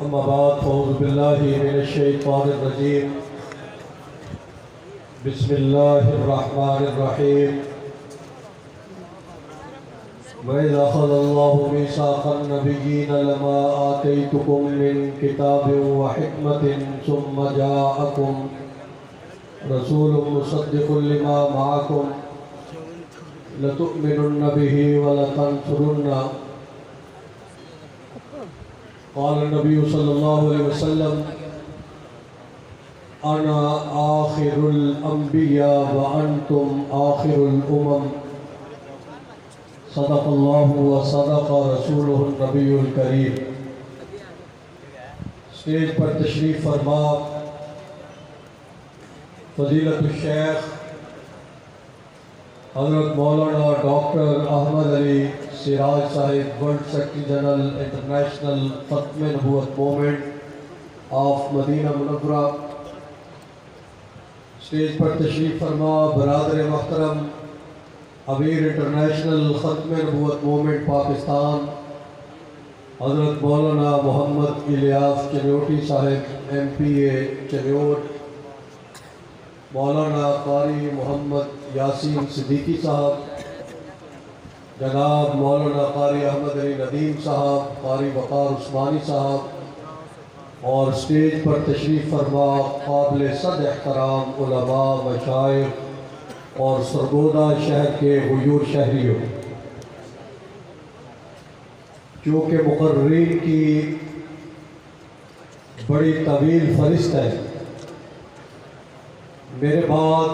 اما بعد فاعوذ باللہ من الشیطان الرجیم بسم اللہ الرحمن الرحیم وَإِذْ أَخَذَ اللَّهُ مِيثَاقَ النَّبِيِّينَ لَمَا آتَيْتُكُم مِّن كِتَابٍ وَحِكْمَةٍ ثُمَّ جَاءَكُم رَّسُولٌ مُّصَدِّقٌ لِّمَا مَعَكُمْ لَتُؤْمِنُنَّ بِهِ وَلَتَنصُرُنَّهُ قال النبی صلی اللہ علیہ وسلم انا آخر الانبیاء وانتم آخر الامم صدق اللہ وصدق رسولہ النبی الکریم۔ اسٹیج پر تشریف فرما فضیلت الشیخ حضرت مولانا ڈاکٹر احمد علی سراج صاحب، ورلڈ سیکرٹری جنرل انٹرنیشنل ختم نبوت موومنٹ آف مدینہ منورہ، اسٹیج پر تشریف فرما برادر محترم امیر انٹرنیشنل ختم نبوت موومنٹ پاکستان حضرت مولانا محمد الیاس چنیوٹی صاحب MP چنیوٹ، مولانا قاری محمد یاسین صدیقی صاحب، جناب مولانا قاری احمد علی ندیم صاحب، قاری وقار عثمانی صاحب، اور اسٹیج پر تشریف فرما قابل صد احترام علماء، مشائخ اور سرگودہ شہر کے غیور شہریوں۔ چونکہ مقررین کی بڑی طویل فہرست ہے، میرے بعد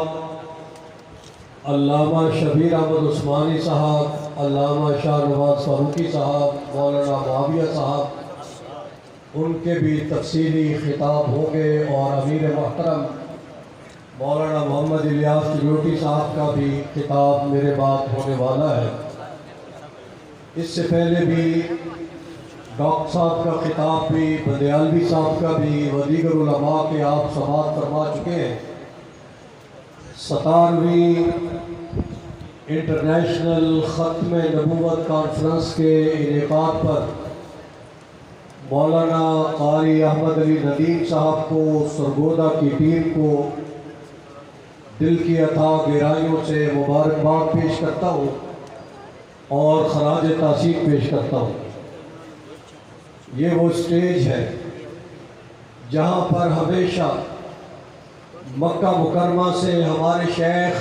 علامہ شبیر احمد عثمانی صاحب، علامہ شاہ نواز فاروقی صاحب، مولانا معاویہ صاحب، ان کے بھی تفصیلی خطاب ہوں گے، اور امیر محترم مولانا محمد الیاس چنیوٹی صاحب کا بھی خطاب میرے بعد ہونے والا ہے۔ اس سے پہلے بھی ڈاکٹر صاحب کا خطاب بھی، بدیالوی صاحب کا بھی، و دیگر علماء کے آپ سماعت فرما چکے ہیں۔ 17ویں انٹرنیشنل ختم نبوت کانفرنس کے انعقاد پر مولانا قاری احمد علی ندیم صاحب کو، سرگودہ کی ٹیم کو دل کی اتھاہ گہرائیوں سے مبارکباد پیش کرتا ہوں اور خراج تحسین پیش کرتا ہوں۔ یہ وہ اسٹیج ہے جہاں پر ہمیشہ مکہ مکرمہ سے ہمارے شیخ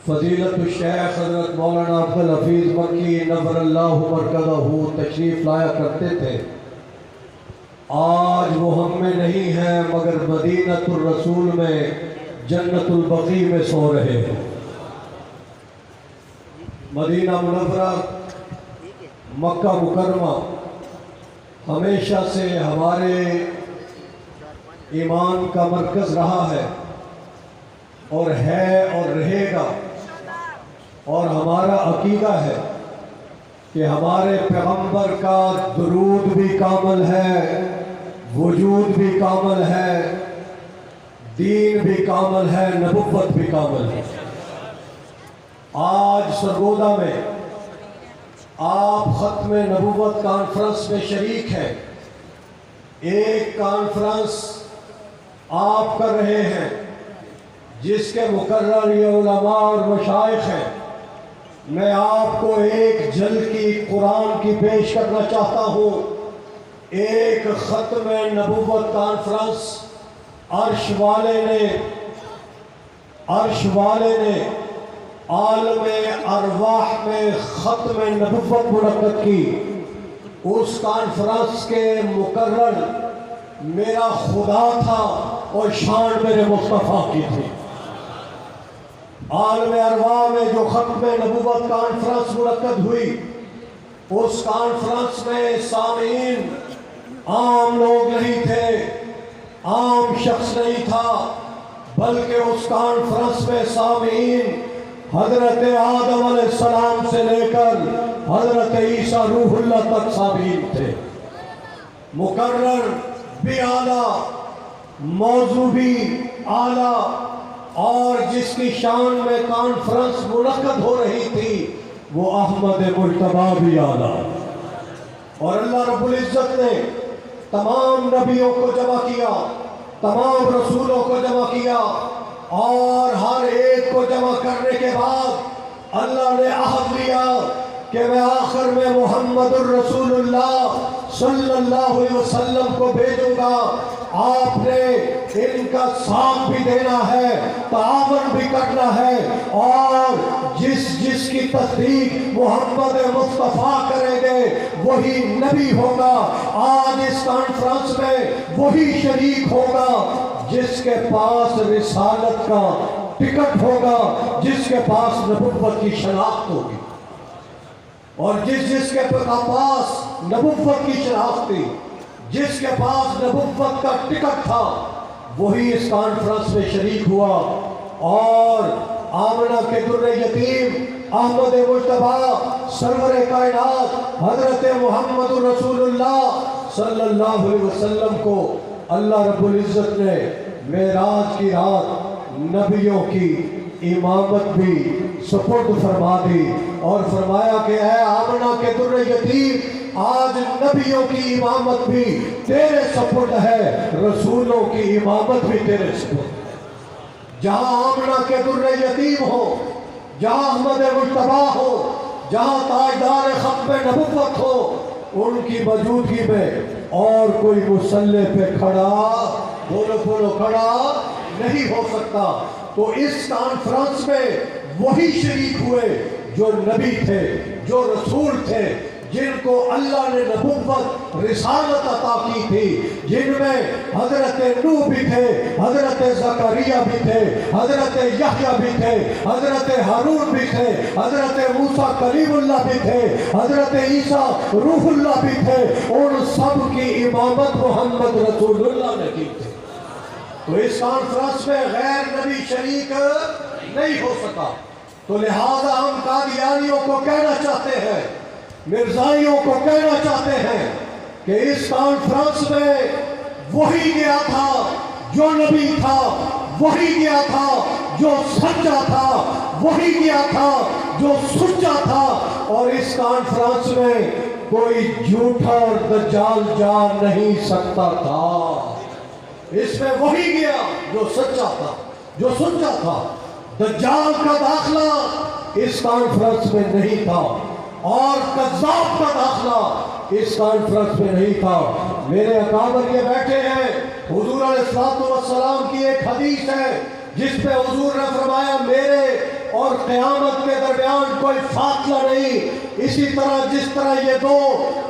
فضیلت الشیخ حضرت مولانا عبدالحفیظ مکی نور اللہ مرکزہ تشریف لایا کرتے تھے۔ آج وہ ہم میں نہیں ہیں، مگر مدینہ الرسول میں جنت البقیع میں سو رہے ہیں۔ مدینہ منورہ، مکہ مکرمہ ہمیشہ سے ہمارے ایمان کا مرکز رہا ہے اور رہے گا، اور ہمارا عقیدہ ہے کہ ہمارے پیغمبر کا درود بھی کامل ہے، وجود بھی کامل ہے، دین بھی کامل ہے، نبوت بھی کامل ہے۔ آج سرگودہ میں آپ ختم نبوت کانفرنس میں شریک ہیں۔ ایک کانفرنس آپ کر رہے ہیں جس کے مقرر یہ علماء اور مشائخ ہیں۔ میں آپ کو ایک جھلک کی قرآن کی پیش کرنا چاہتا ہوں۔ ایک ختم نبوت کانفرنس عرش والے نے عالم ارواح میں ختم نبوت منعقد کی۔ اس کانفرنس کے مقرر میرا خدا تھا اور شان میرے مصطفیٰ کی تھی۔ عالم ارواح میں جو ختم نبوت کانفرنس منعقد ہوئی، اس کانفرنس میں سامعین عام لوگ نہیں تھے، عام شخص نہیں تھا، بلکہ اس کانفرنس میں سامعین حضرت آدم علیہ السلام سے لے کر حضرت عیسیٰ روح اللہ تک سامعین تھے۔ مقرر بھی اعلیٰ، موضوع بھی اعلیٰ، اور جس کی شان میں کانفرنس منعقد ہو رہی تھی وہ احمد مجتبیٰ بھی اعلیٰ۔ اور اللہ رب العزت نے تمام نبیوں کو جمع کیا، تمام رسولوں کو جمع کیا، اور ہر ایک کو جمع کرنے کے بعد اللہ نے عہد لیا کہ میں آخر میں محمد الرسول اللہ صلی اللہ علیہ وسلم کو بھیجوں گا، آپ نے ان کا ساتھ بھی دینا ہے، تعاون بھی کرنا ہے، اور جس کی تصدیق محمد مصطفیٰ کریں گے وہی نبی ہوگا۔ آج اس کانفرنس میں وہی شریک ہوگا جس کے پاس رسالت کا ٹکٹ ہوگا، جس کے پاس نبوت کی شناخت ہوگی، اور جس کے پاس نبوت کی شناخت تھی، جس کے پاس نبوت کا ٹکٹ تھا، وہی اس کانفرنس میں شریک ہوا۔ اور آمنہ کے در یتیم احمد مجتبیٰ سرور کائنات حضرت محمد رسول اللہ صلی اللہ علیہ وسلم کو اللہ رب العزت نے معراج کی رات نبیوں کی امامت بھی سپرد فرما دی، اور فرمایا کہ اے آمنہ کے در یتیم، آج نبیوں کی امامت بھی تیرے سپرد ہے، رسولوں کی امامت بھی تیرے سپرد ہے۔ جہاں آمنہ کے در یتیم ہو، جہاں احمد مجتبیٰ ہو، جہاں تاجدار ختم نبوت ہو، ان کی موجودگی میں اور کوئی مصلی پہ کھڑا بولو کھڑا نہیں ہو سکتا۔ تو اس کانفرنس میں وہی شریک ہوئے جو نبی تھے، جو رسول تھے، جن کو اللہ نے نبوت رسالت عطا کی تھی، جن میں حضرت نوح بھی تھے، حضرت زکریا بھی تھے، حضرت یحییٰ بھی تھے، حضرت ہارون بھی تھے، حضرت موسیٰ کلیم اللہ بھی تھے، حضرت عیسیٰ روح اللہ بھی تھے، ان سب کی امامت محمد رسول اللہ نے کی تھی۔ تو اس کانفرنس میں غیر نبی شریک نہیں ہو سکا، تو لہذا ہم قادیانیوں کو کہنا چاہتے ہیں، مرزائیوں کو کہنا چاہتے ہیں کہ اس کانفرنس میں وہی گیا تھا جو نبی تھا، وہی گیا تھا جو سچا تھا، وہی گیا تھا جو سچا تھا، اور اس کانفرنس میں کوئی جھوٹا اور دجال جا نہیں سکتا تھا۔ اس میں وہی گیا جو سچا تھا، جو سچا تھا۔ دجال کا داخلہ اس کانفرنس میں نہیں تھا، اور کذاب کا داخلہ اس کانفرنس میں نہیں تھا۔ میرے اکابر یہ بیٹھے ہیں، حضور علیہ السلام کی ایک حدیث ہے جس پہ حضور نے فرمایا میرے اور قیامت کے درمیان کوئی فاصلہ نہیں، اسی طرح جس طرح یہ دو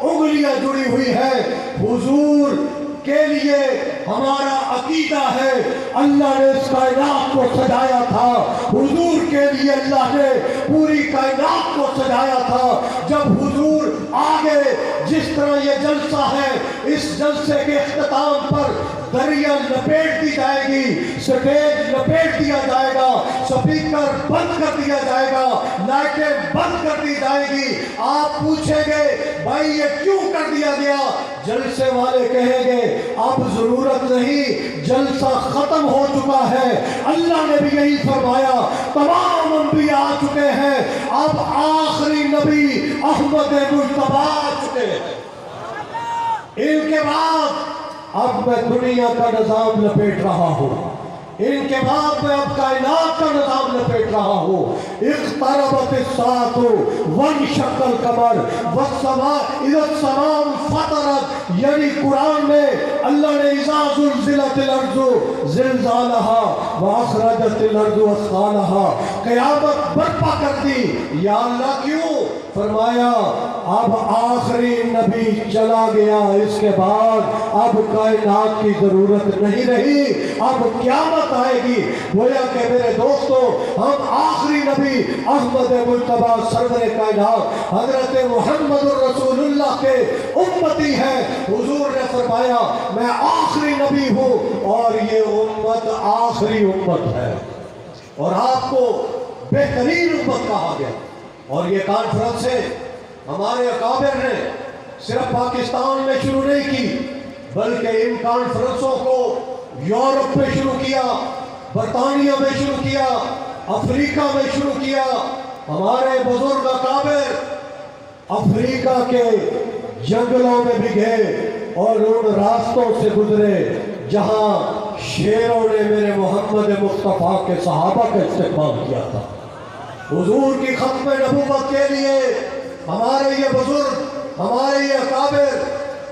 انگلیاں جڑی ہوئی ہیں، حضور کے لیے ہمارا عقیدہ ہے اللہ نے اس کائنات کو سجایا تھا، حضور کے لیے اللہ نے پوری کائنات کو سجایا تھا۔ جب حضور آگے جس طرح یہ جلسہ ہے، اس جلسے کے اختتام پر دریا لپیٹ دی جائے گی، سٹیج لپیٹ دیا جائے گا، سپیکر بند کر دیا جائے گا، لائٹیں بند کر دی جائے گی۔ آپ پوچھیں گے بھائی یہ کیوں کر دیا گیا؟ جلسے والے کہیں گے اب ضرورت نہیں، جلسہ ختم ہو چکا ہے، اللہ نے بھی یہی فرمایا، تمام انبیاء آ چکے ہیں، اب آخری نبی احمد مجتبیٰ آ چکے ہیں، ان کے بعد اب میں دنیا کا نظام لپیٹ رہا ہوں، ان کے بعد میں اب کائنات کا نظام لپیٹ رہا ہوں۔ اقتربت الساعۃ وانشق القمر والسماء اذا السماء انفطرت، یعنی قرآن میں اللہ نے اذا زلزلت الارض زلزالها واخرجت الارض اثقالها، قیامت برپا کر دی۔ یا اللہ کیوں؟ فرمایا اب آخری نبی چلا گیا، اس کے بعد اب کائنات کی ضرورت نہیں رہی، اب قیامت آئے گی۔ گویا کہ میرے دوستو، ہم آخری نبی احمد مجتبیٰ سرور کائنات حضرت محمد الرسول اللہ کے امتی ہیں۔ حضور نے فرمایا میں آخری نبی ہوں اور یہ امت آخری امت ہے، اور آپ کو بہترین امت کہا گیا۔ اور یہ کانفرنسیں ہمارے اکابر نے صرف پاکستان میں شروع نہیں کی، بلکہ ان کانفرنسوں کو یورپ میں شروع کیا، برطانیہ میں شروع کیا، افریقہ میں شروع کیا۔ ہمارے بزرگ اکابر افریقہ کے جنگلوں میں بھی گئے اور ان راستوں سے گزرے جہاں شیروں نے میرے محمد مصطفیٰ کے صحابہ کا استقبال کیا تھا۔ حضور کی ختم نبوت کے لیے ہمارے یہ بزرگ، ہمارے یہ اکابر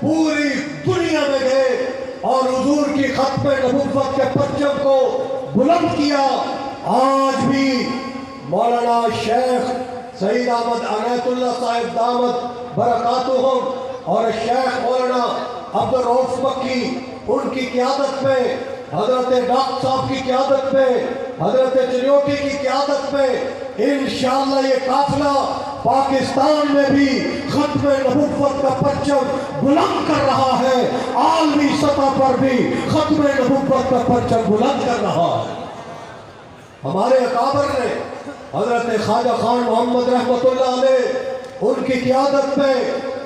پوری دنیا میں گئے اور حضور کی ختم نبوت کے پرچم کو بلند کیا۔ آج بھی مولانا شیخ سید احمد عنایت اللہ صاحب دامت برکاتہم اور شیخ مولانا عبد الرؤف مکی ان کی قیادت میں، حضرت ڈاکٹر صاحب کی قیادت میں، حضرت چنیوٹی کی قیادت میں انشاءاللہ یہ قافلہ پاکستان میں بھی ختم نبوت کا پرچم بلند کر رہا ہے، عالمی سطح پر بھی ختم نبوت کا پرچم بلند کر رہا ہے۔ ہمارے اکابر نے حضرت خواجہ خان محمد رحمت اللہ علیہ ان کی قیادت میں،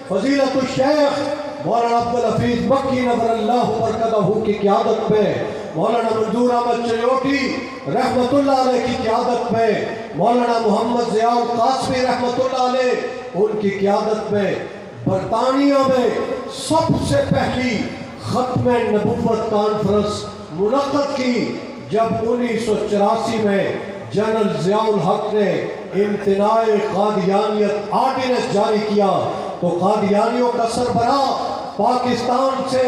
فضیلت الشیخ مولانا عبدالحفیظ مکی نور اللہ برکتہ کی قیادت میں، مولانا منظور احمد چنیوٹی رحمت اللہ علیہ کی قیادت میں، مولانا محمد ضیاء القاسمی رحمت اللہ علیہ ان کی قیادت میں برطانیہ میں سب سے پہلی ختم نبوت کانفرنس منعقد کی، جب 1984 میں جنرل ضیاء الحق نے امتناع قادیانیت آرڈیننس جاری کیا تو قادیانیوں کا سربراہ پاکستان سے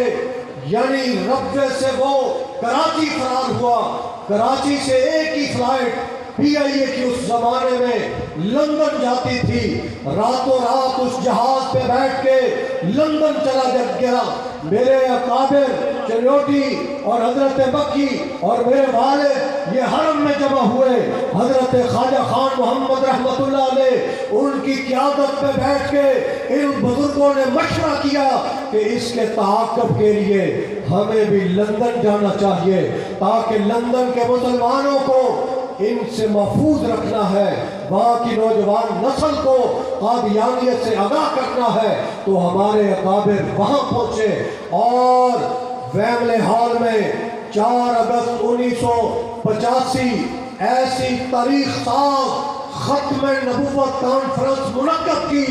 یعنی ربوے سے وہ کراچی فرار ہوا۔ کراچی سے ایک ہی فلائٹ پی آئی اے کی اس زمانے میں لندن جاتی تھی، راتوں رات اس جہاز پہ بیٹھ کے لندن چلا گیا۔ میرے اکابر چنیوٹی اور حضرت مکی اور میرے والد یہ حرم میں جمع ہوئے، حضرت خواجہ خان محمد رحمت اللہ علیہ ان کی قیادت میں بیٹھ کے ان بزرگوں نے مشورہ کیا کہ اس کے تعاقب کے لیے ہمیں بھی لندن جانا چاہیے تاکہ لندن کے مسلمانوں کو ان سے محفوظ رکھنا ہے، وہاں کی نوجوان نسل کو قادیانیت سے آگاہ کرنا ہے۔ تو ہمارے اکابر وہاں پہنچے اور ویملے ہال میں 4 اگست 1985 ایسی تاریخ ساز ختم نبوت کانفرنس منعقد کی۔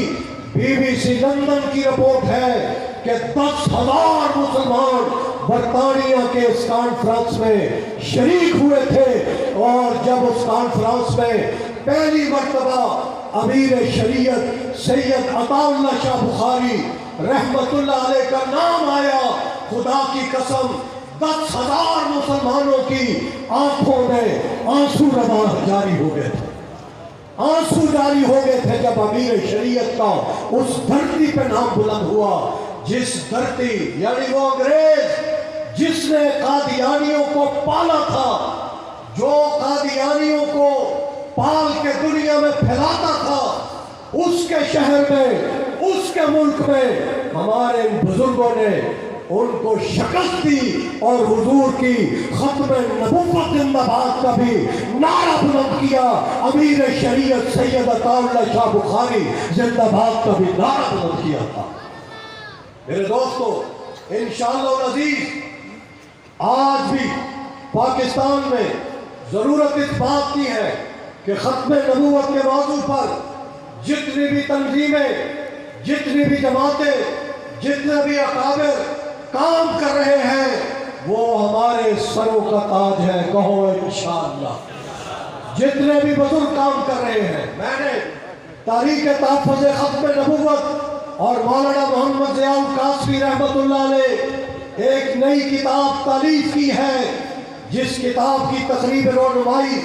بی بی سی لندن کی رپورٹ ہے کہ 10,000 مسلمان برطانیہ کے اس کانفرنس میں شریک ہوئے تھے، اور جب اس کانفرنس میں پہلی مرتبہ امیر شریعت سید عطا اللہ شاہ بخاری رحمت اللہ علیہ کا نام آیا، خدا کی قسم 10,000 مسلمانوں کی آنکھوں میں آنسو رواں جاری ہو گئے تھے، آنسو جاری ہو گئے تھے جب امیر شریعت کا اس دھرتی پہ نام بلند ہوا، جس دھرتی یعنی وہ انگریز جس نے قادیانیوں کو پالا تھا، جو قادیانیوں کو پال کے دنیا میں پھیلاتا تھا، اس کے شہر میں، اس کے ملک میں ہمارے بزرگوں نے ان کو شکست دی اور حضور کی ختم نبوت زندہ باد کا بھی نعرہ بلند کیا، امیر شریعت سید عطا اللہ شاہ بخاری زندہ باد کا بھی نعرہ بلند کیا تھا۔ میرے دوستو، انشاءاللہ العزیز آج بھی پاکستان میں ضرورت اس بات کی ہے کہ ختم نبوت کے موضوع پر جتنی بھی تنظیمیں، جتنی بھی جماعتیں، جتنے بھی اکابر کام کر رہے ہیں وہ ہمارے سروں کا تاج ہے، کہو انشاءاللہ۔ جتنے بھی بزرگ کام کر رہے ہیں، میں نے تاریخ تحفظ ختم نبوت اور مولانا محمد ضیاء القاسمی رحمت اللہ علیہ ایک نئی کتاب تالیف کی ہے، جس کتاب کی تقریب رونمائی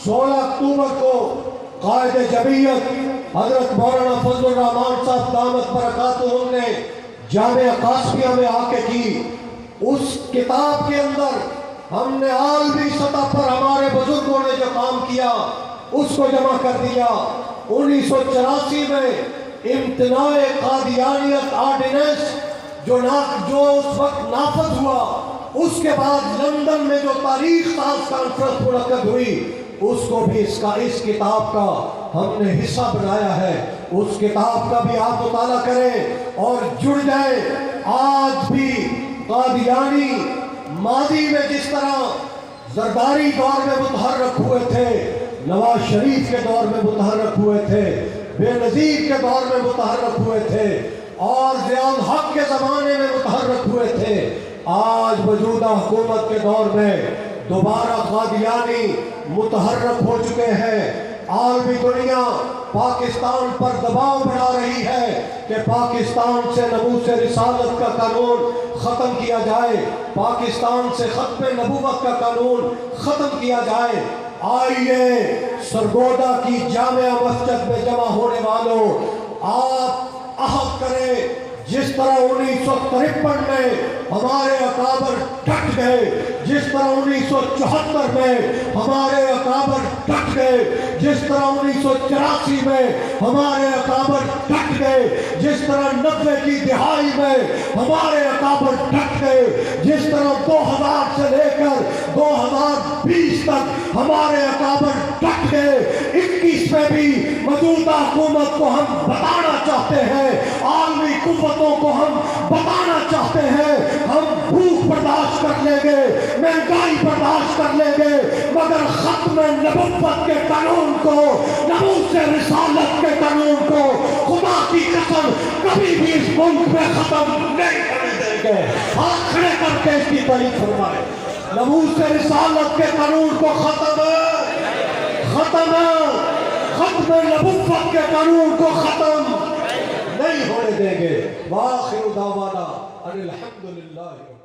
16 اکتوبر کو قائد جمعیت حضرت مولانا فضل الرحمان صاحب دامت برکاتہم نے جامعہ قاسمیہ میں آ کے کی۔ اس کتاب کے اندر ہم نے عالمی سطح پر ہمارے بزرگوں نے جو کام کیا اس کو جمع کر دیا۔ 1984 میں امتناع قادیانیت آرڈیننس جو اس وقت نافذ ہوا، اس کے بعد لندن میں جو تاریخ ساز کانفرنس منعقد ہوئی، اس کو بھی اس کتاب کا ہم نے حصہ بنایا ہے۔ اس کتاب کا بھی آپ مطالعہ کریں اور جڑ جائیں۔ آج بھی قادیانی ماضی میں جس طرح زرداری دور میں متحرک ہوئے تھے، نواز شریف کے دور میں متحرک ہوئے تھے، بے نظیر کے دور میں متحرک ہوئے تھے، اور ضیاء الحق کے زمانے میں متحرک ہوئے تھے، آج موجودہ حکومت کے دور میں دوبارہ قادیانی متحرک ہو چکے ہیں۔ عالمی دنیا پاکستان پر دباؤ بنا رہی ہے کہ پاکستان سے ناموس رسالت کا قانون ختم کیا جائے، پاکستان سے ختم نبوت کا قانون ختم کیا جائے۔ آئیے سرگودا کی جامع مسجد میں جمع ہونے والوں، آپ عہد کریں جس طرح 1953 میں ہمارے اکابر ڈٹ گئے، جس طرح 1974 میں ہمارے اکابر ڈٹ گئے، جس طرح 1984 میں ہمارے اکابر ڈٹ گئے، جس طرح 90 کی دہائی میں ہمارے اکابر ڈٹ گئے، جس طرح 2000 سے لے کر 2020 تک ہمارے اکابر ڈٹ گئے۔ 21 میں بھی موجودہ حکومت کو ہم بتانا چاہتے ہیں، عالمی قوتوں کو ہم بتانا چاہتے ہیں، ہم بھوک برداشت کر لیں گے، مہنگائی برداشت کر لیں گے، مگر ختم نبوت کے قانون کو، ناموس رسالت کے قانون کو خدا کی قسم کبھی بھی اس ملک میں ختم نہیں کرنے دیں گے۔ ہاتھ کھڑے کر کے اس کی تعریف فرمائے۔ ناموس رسالت کے قانون کو ختم ختم نبوت کے قانون کو ختم نہیں ہونے دیں گے۔ وآخر دعوانا ان الحمدللہ۔